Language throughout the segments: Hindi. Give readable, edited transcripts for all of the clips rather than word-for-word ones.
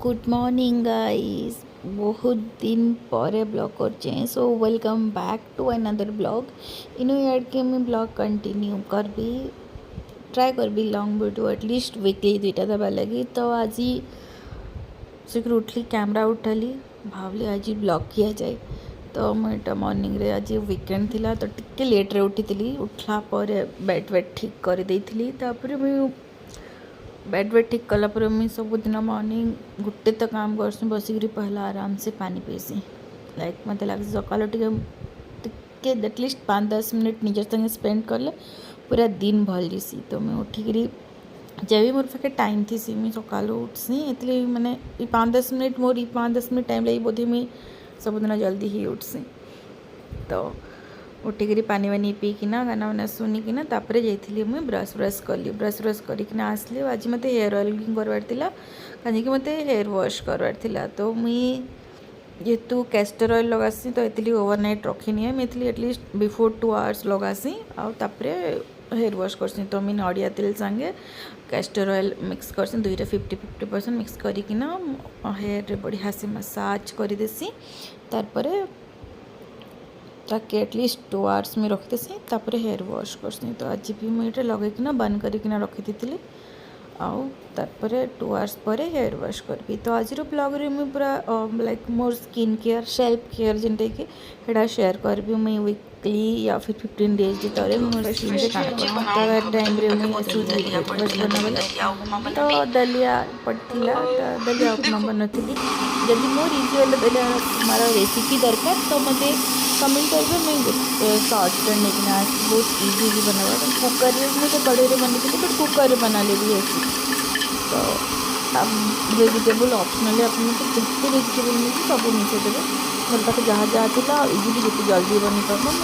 Good morning guys. बहुत दिन पर ब्लॉग कर so welcome back to another blog. इनु यार के मैं ब्लॉग कंटिन्यू करबी ट्राई करबी लॉन्ग वीडियो एटलिस्ट वीकली दुईटा देवा लगी। तो आज शीघ्र उठली कैमरा उठाली भावली आज ब्लॉग किया जाए। तो मुझे मॉर्निंग रे आज वीकेंड थिला तो टिके लेट रे उठी उठला पर बेड वेड ठीक कर देइथिली। तापर मुझे बेड वेड ठीक कलापर मुझे सबुदिन मॉर्निंग गोटे तो काम करसी बसिक पहला आराम से पानी पीसी। लाइक मत लगे सकाल टे एटलिस्ट 5-10 मिनट निज संगे स्पेंड कले पूरा दिन भल जैसी। तो मुझे उठिक जब भी मोर पाखे टाइम थी मुझे सका उठसी इसलिए मैंने 5-10 मिनट मोर 5-10 मिनट टाइम लगी बोधे मुझे सबुदिन जल्दी ही उठसी। तो उठिक पानी वानी पीकिना गाना वाना शुनिकिना तापर जाइली मुझे ब्रश कली ब्रश करना आसली। आज मत हेयर ऑयलिंग करवार कहीं मत हेयर वॉश करवार। तो मुई जेहेतु कैस्टर ऑयल लगासी तो ये ओवरनाइट रखनी मुझे एटलिस्ट बिफोर 2 आवर्स लगासी आउे हेयर वॉश करसी। तो मुझे नड़िया तेल संगे कैस्टर ऑयल मिक्स करसी 50-50% मिक्स करना हेयर बढ़िया से मसाज कर देसी। तार ताकि एटलिस्ट 2 आवर्स में रखीसी तापर हेयर वॉश करसी। तो आज भी मुझे लगेकिना बंद करना रखी थी तापर 2 आवर्स पर हेयर वॉश करी। तो आज ब्लॉग रे मुझे पूरा like more skin care self care जिनटा कि शेयर करी मुझे वीकली या फिर 15 डेज जितने मोर स्किन से टाइम रे मुझे ब्रेकफास्ट बनावे तो दलिया पड़ता दलिया उपमा बनती। जब मोर इजी वाला दलिया उपमार रेसिपी दरकार तो मत कमेंट करेंगे। मुझे शॉर्ट करना बहुत इजी बनावा कुकर मुझे कड़े बनी थी बट कुकर बना ले भी ऐसी। तो वेजिटेबल ऑप्शनल आपको जितने वेजिटेबल मिले सब मिसे देवे मोर पाखे जहाँ जहाँ था इजिली जिते जल्दी बनी पार मुझे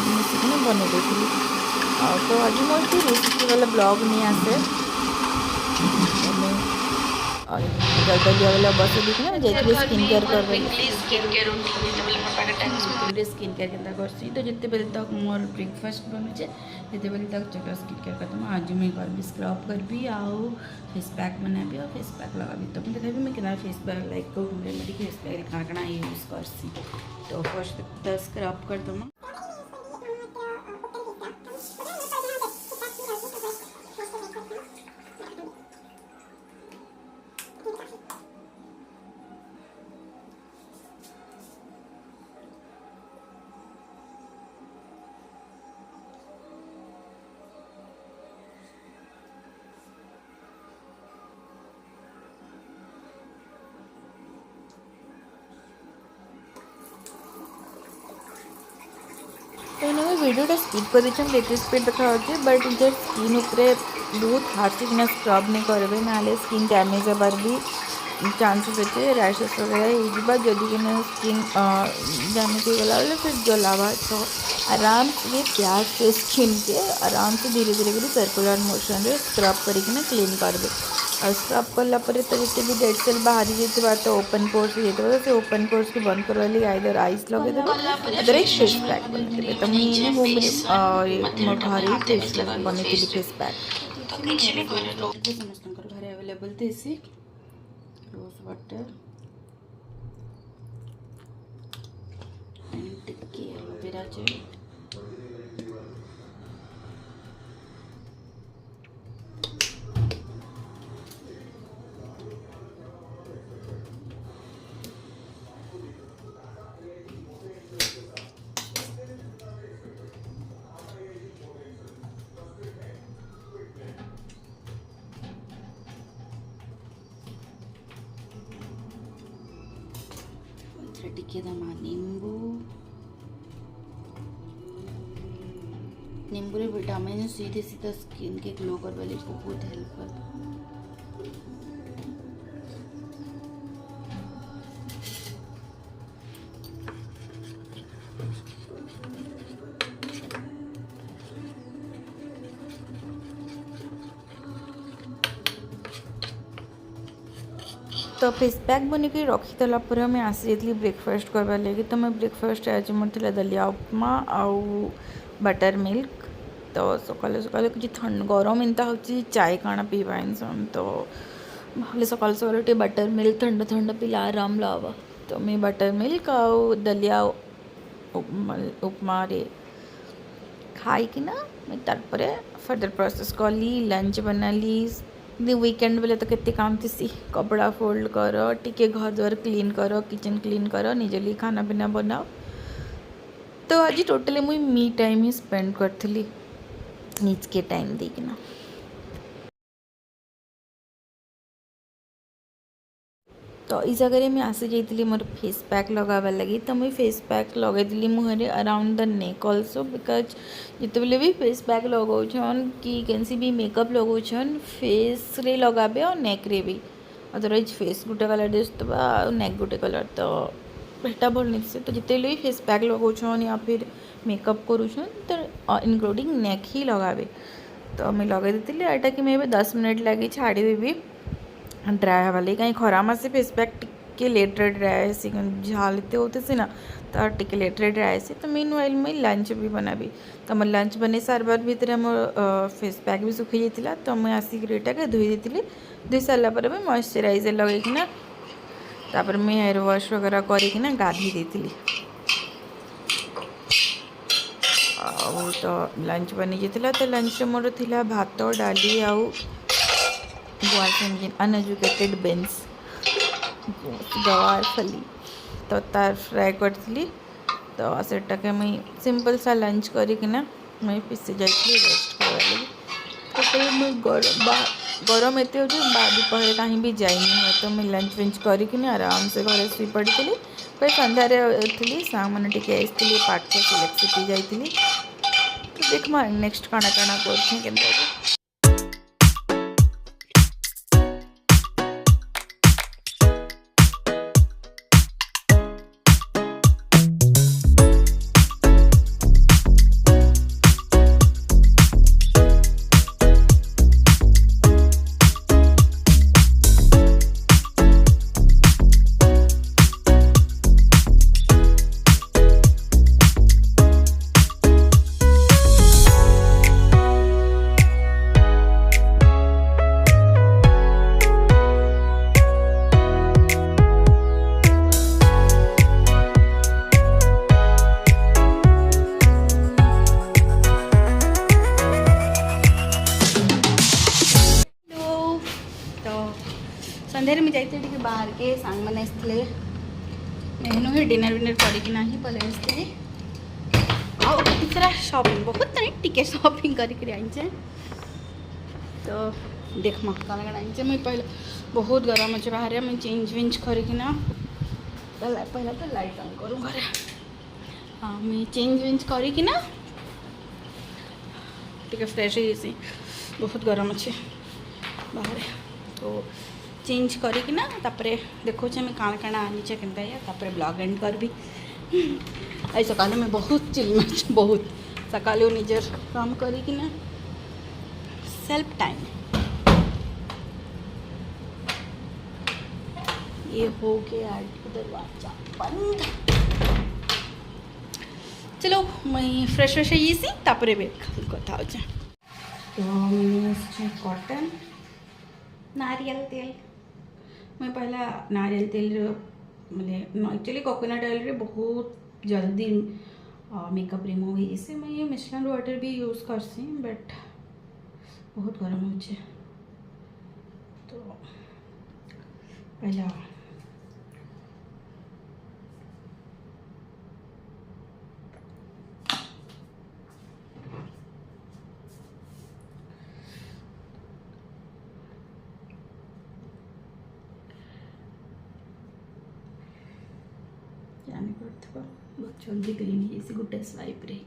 मिसिक बन देती। तो आज मोर रेसिपी वाला ब्लॉग नहीं आसे दलिया वाला बस देखना जाइए स्किन केयर कर स्किन केयर के करसी। तो जिते बेले तक मोर ब्रेकफास्ट बनुचे जिते बेले तक चलो स्किन केयर करता आज मुझे करबी स्क्रब करबी आउ फेस पैक बनाबी और फेस पैक लगाबी। तो मुझे देखाबी मैं केना face pack like remedy face pack काଣା काଣା यूज करसी। तो फर्स्ट स्क्रब कर दमा तो इन्हें वीडियो स्पीड कर देखिए एट स्पीड देखा बट जो स्किन उपरे बहुत हार्ड से स्क्रब नहीं करेंगे ना स्किन डैमेज होबार भी चांसेस अच्छे रैशेस वगैरह हो जदि स्किन डैमेज हो गला फिर जलावा। तो आराम से प्याज से स्किन के आराम से धीरे धीरे कर सर्कुलर मोशन रे स्क्रब करके क्लीन करबे। और स्क्रब कलापर तो जिते भी डेड सेल बाहरी जाता तो ओपन पोर्स जाता से ओपन पोर्स को बंद करवा लगे आइदर आइस लगे अदर फेस पैक बनते। तो मुझे मोर घर फेस पैक बनी फेस पैक समस्त घर अवेलेबल थे रोज वाटर टिक्की एलोवेरा जेल टिके दमा नींबू रे विटामिन सीधे सीधा स्किन के ग्लो करवा ले बहुत हेल्प कर। तो फेस पैक बन के रखीदेला मैं आसी जाइली ब्रेकफास्ट करवा लगी। तो मैं ब्रेकफास्ट आज मोर दलिया उपमा आउ बटर मिल्क। तो सकाले सकाले कुछ ठंड गरम एंता हो चाय काଣା पीवा इंसान। तो भावले सकाल सकाल टे बटर मिल्क ठंडा ठंडा पिला आराम लावा तो मैं बटर मिल्क आउ दलिया उपमा रे खाई कि ना मैं तारपरे फर्दर प्रोसेस कली लंच बनाली वीकेंड बेले तो केते काम थी कपड़ा फोल्ड कर टिके घर द्वार क्लीन कर किचन क्लीन कर निजे लिए खाना पीना बनाओ तो आज टोटली मुई मी टाइम ही स्पेंड करी निज के टाइम देकिना तो इस जगह मैं आसी जाइली मोर फेस पैक लगाबार लगी तो मुझे फेस पैक लगेदी मुहरे around the neck also because जिते भी फेस पैक लगाउछन कि कैंसी भी मेकअप लगाउछन फेस रे लगाबे और नेक रे भी अदरवाइज फेस गोटे कलर दिसुवा नेक गोटे कलर तो बेटा भल नहीं से तो जिते भी फेस पैक लगाउछन या फिर मेकअप करुछन तो इनक्लूडिंग नेक ही लगाबे तो मुझे लगे देती यहाँ कि मैं 10 मिनट लगी छाड़देवी ड्राए हवा लगे कहीं खरा मासे फेस पैक टिके लेटरे ड्राए सी झालते होते से ना तो टिके लेटरे ड्राए से तो मीन वाइल मैं लंच भी बनाबी तो मोर लंच बन सारबार भितर मोर फेस पैक भी सुखी जाता तो मुझे आसिक रेटा के धोई देती धोई सारापर मैं मॉइस्चराइजर लगेकिना तापर मैं हेयर वॉश वगैरह करना गाधी देती तो लंच बनी जाता तो लंच मोर थिला भात डाली आउ अनएजुकेटेड बेन्स गवार फली तो तार फ्राए करी तो सेटा के मुई सिंपल सा लंच करना मुई पिसी जाइए रेस्ट कर गरम एत हो दोपहर कहीं भी जाइनी तो मुझे लंच वेंच करके आराम से घर शुई पड़ी फिर सन्धारे उठली सांग मैंने टी आई पाठ सिलेक्ट जाइली तो देखमा नेक्स्ट काना काना कर सन्धारे मुझे जाइए बाहर के सांग मैंने मेहनू ही डिनर विनर करना ही पलि आरा शॉपिंग बहुत नहीं टिके शॉपिंग करके आईचे तो देख कौन कौन आईचे मुझे पहले बहुत गरम अच्छे बाहर मुझे चेंज वेंज करना पहला तो लाइट ऑन करूँ घर हाँ मुझे चेंज वेंज करना टिके फ्रेश हो बहुत गरम अच्छे बाहर तो चेंज करना देखो मैं काण काण आनीचे के ब्लॉग एंड करबी आई सकाल मैं बहुत चिल बहुत सकाल निजर काम करना सेल्फ टाइम ये हो गया दरवाजा बंद चलो मैं फ्रेश फ्रेश सी कथा तो मैंने कॉटन नारियल तेल मैं पहला नारियल तेल मैंने एक्चुअली कोकोनट ऑयल रे बहुत जल्दी मेकअप रिमूव होइसे मैं ये मिशेल वाटर भी यूज करसी बट बहुत गरम हो तो पहला जाने पड़ता बहुत जल्दी क्लीन है गोटे स्वाइप रे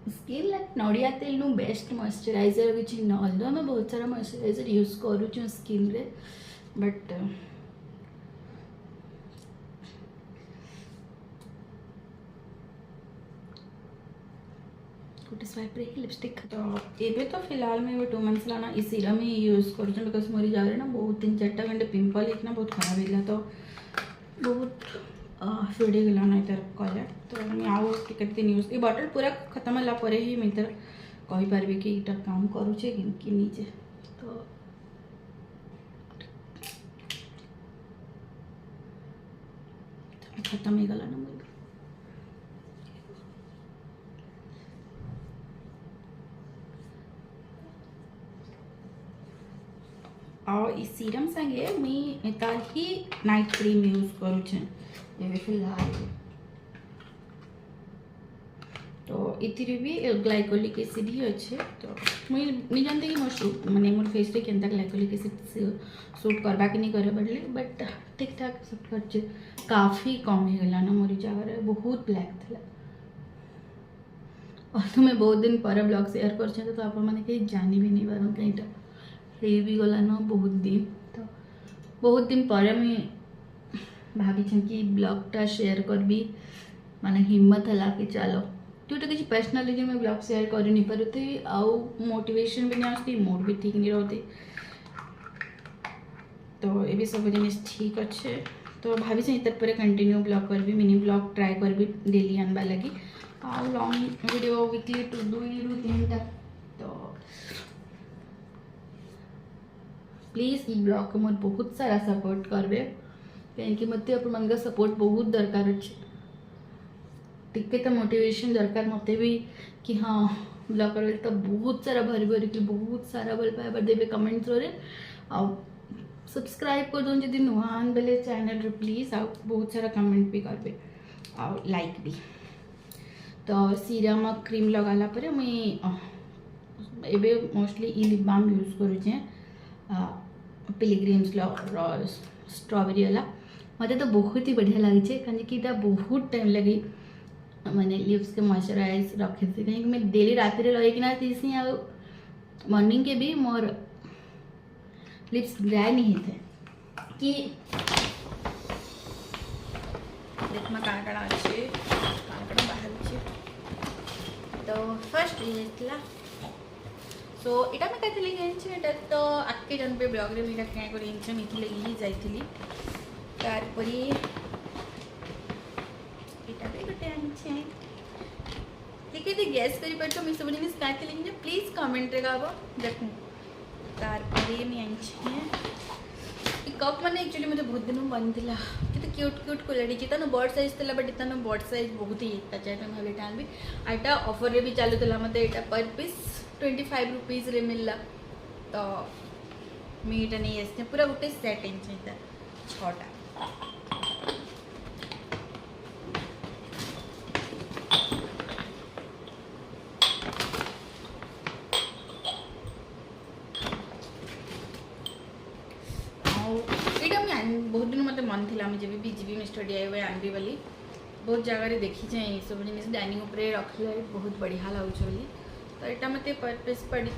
स्किन लाइक नड़िया तेल नु बेस्ट मॉइस्चराइजर किसी ना मैं बहुत सारा मॉइस्चराइजर यूज करूँ स्किन रे बट गोटे स्वाइप रे लिपस्टिक खत्म एबे तो फिलहाल में वो 2 मंथ्स लाना इस सीरम ही यूज कर बिकॉज मोरी जागे ना बहुत 3-4टा घंटे पिंपल एक ना बहुत खराब है तो बहुत फिड़ी गला ना इतर कलर तो मैं आउ टिके दिन यूज ये बॉटल पूरा खत्म होला परे ही मैं इतर कहि पारबे कि इटा काम करूचे कि नीचे तो खत्म हो गला ना मोर और इस सीरम संगे मैं तार ही नाइट क्रीम यूज करूचे ये फिलहाल तो इथिरे भी ग्लाइकोलिक एसिड ही अच्छे तो मुझे जानते कि मोर माने मोर फेस रे केनता ग्लाइकोलिक एसिड सूट करबा कि नहीं करे पड़ले बट ठीक ठाक सब करचे काफ़ी कम हो गला ना मोरी जगह बहुत ब्लैक थला और तो मैं बहुत दिन पर ब्लॉग शेयर कर तो आप मैंने कहीं जानी भी नहीं पार कहीं हे भी गला ना बहुत दिन तो बहुत दिन पर मुझे भाभी कि ब्लॉगटा शेयर करबी माने हिम्मत है कि चलो जोटा किसी पर्सनल रीजन में ब्लॉग शेयर कर नहीं पारे आउ मोटिवेशन भी नहीं आसती मूड भी ठीक नहीं रहती तो ये भी सब जिन ठीक अच्छे तो भाभी इतर पर कंटिन्यू ब्लॉग करबी मिनी ब्लॉग ट्राए करबी डेली आनबा लगी आउ लॉन्ग वीडियो वीकली 2-3टा तो प्लीज ई ब्लॉग को मोर बहुत सारा सपोर्ट करबे कहीं मत अपन सपोर्ट बहुत दरकार अच्छे टिके तो मोटिवेशन दरकार मत भी कि हाँ ब्लॉग कर तो बहुत सारा भरी भरी कि बहुत सारा भल पाइबार देवे कमेंट्स रे आ सब्सक्राइब कर दूँ जब नुआ बेले चैनल रे प्लीज आ बहुत सारा कमेंट भी करबे आ लाइक भी तो सीरम क्रीम लगाला पर मुई एबे मोस्टली ई लिप बाम यूज करूचे पिलग्रिम्स स्ट्रॉबेरी वाला मत तो बहुत ही बढ़िया लगे कहीं कि बहुत टाइम लगे मैंने लिप्स के मॉइस्चराइज रखे थे कहीं मैं डेली रात लगे तीसी आ मॉर्निंग के भी मोर लिप्स ड्राई नहीं थे कि देखमा काण काण अच्छे काण काण बाहर अच्छे तो फर्स्ट ये सो इटा मैं कहते लगे तो आके जन पे ब्लॉग रे मैं क्या कर मिथि लगी जाइली तार परी इटा भी गोटे आनिछे ठीक है गैस करि परछो मैं सब जिनिस काटे लगे प्लीज कमेंट रे गाबो देखु तार परी मैं आनिछे ई कप माने एक्चुअली मुझे बहुत दिन बन थिला कि क्यूट क्यूट क्वालिटी चिता न बॉड साइज थिला बट इतना बॉड साइज बहुत ही एकता चाहे मैं भाबे टान भी आटा ऑफर रे भी चालू थिला मते एटा पर पीस 25 रुपीज रे मिलला तो मीट नहीं आसते पूरा गोटे सेट इनता 6टा बहुत दिन मत मन थी जब भी जीवी मिस्टर DIY आनबी बोली बहुत जगह देखी सब जिन डाइनिंग उपरे रखले बहुत बढ़िया लगुच तो यहाँ मत पर पीस पड़ी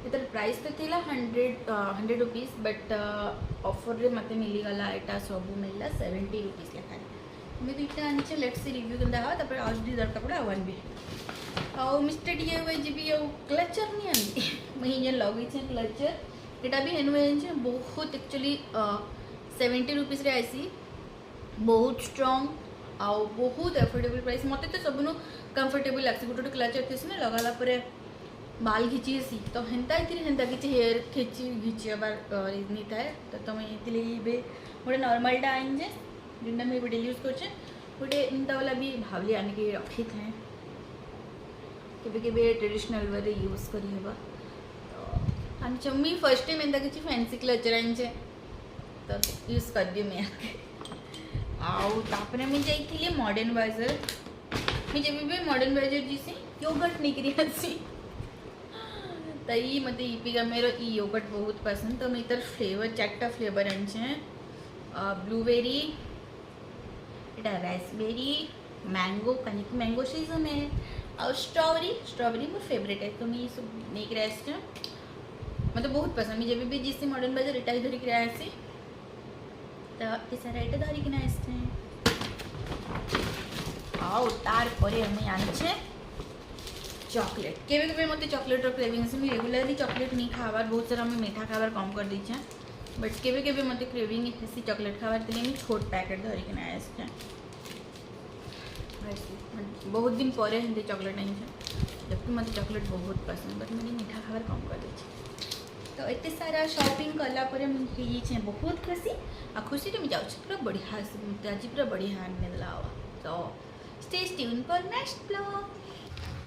इतर प्राइस तो थी 100 रुपीज बट ऑफर रे मत मिलीगला यहाँ सब मिलला 70 रुपीज लेखाएं मैं दुईटा आनी लेट्स सी रिव्यू केनता हाँ तापर आज दी दरकार पड़े आवान भी आउ मिस्टर DIY जीवी आउ क्लचर नहीं आनी मुझे ये लगे क्लचर यहाँ भी हेनु बहुत एक्चुअली 70 रुपीज रे आसी बहुत स्ट्रॉन्ग आउ बहुत एफोर्डेबल प्राइस मत तो सब कंफर्टेबल लगे गोटे गोटे क्लचर थी ना लगाला बाल घिची सी तो हेन्ता हेन्ता किसी हेयर घिचबार नहीं थाए तो मुझे गोटे नॉर्मलटा आईजे जिनटा मुझे डेली यूज कर गोटे एंता वाला भी भावली आनिक रखी थाए के ट्रेडिशनल वे यूज कर तो मुझे फर्स्ट टाइम एंता किसी फैंसी क्लचर आईचे तो यूज कर दी मैं आउे मुझे जाइए मॉडर्न बाजार मैं जब भी मॉडर्न बाजार जीसी योगर्ट निकली आसी तो ये मत ईपी का मेरा ई योगर्ट बहुत पसंद तो मैं इधर फ्लेवर 4टा फ्लेवर आनी ब्लूबेरी इटा रास्पबेरी मैंगो कहीं मैंगो सीजन है और स्ट्रॉबेरी मोर फेवरेट है तो मैं ये सब नहीं कर मतलब बहुत पसंद मैं जब भी जिससे मॉडर्न बाजार इटा ही धरिक आसी तो ये सारा इटा धरिकिना आसते आओ तार परे हमें आनी चॉकलेट केवे मत चॉकलेट क्रेविंग्स मुझे रेगुलरली चॉकलेट नहीं खाबार बहुत सारा मैं मीठा खाबार कम कर दीचे बट केवे मत क्रेविंग हेसी चॉकलेट खाबार तेल मुझे छोट पैकेट धरिक आसे बहुत दिन पर हेमती चॉकलेट नहीं जबकि मत चॉकलेट बहुत पसंद बट मैंने मीठा खाबार कम कर दीचे तो एत सारा शॉपिंग कलापर मुझे बहुत खुशी आ खुशी तो मुझे पूरा बढ़िया आज पूरा बढ़िया आने देला तो stay tune for next blog.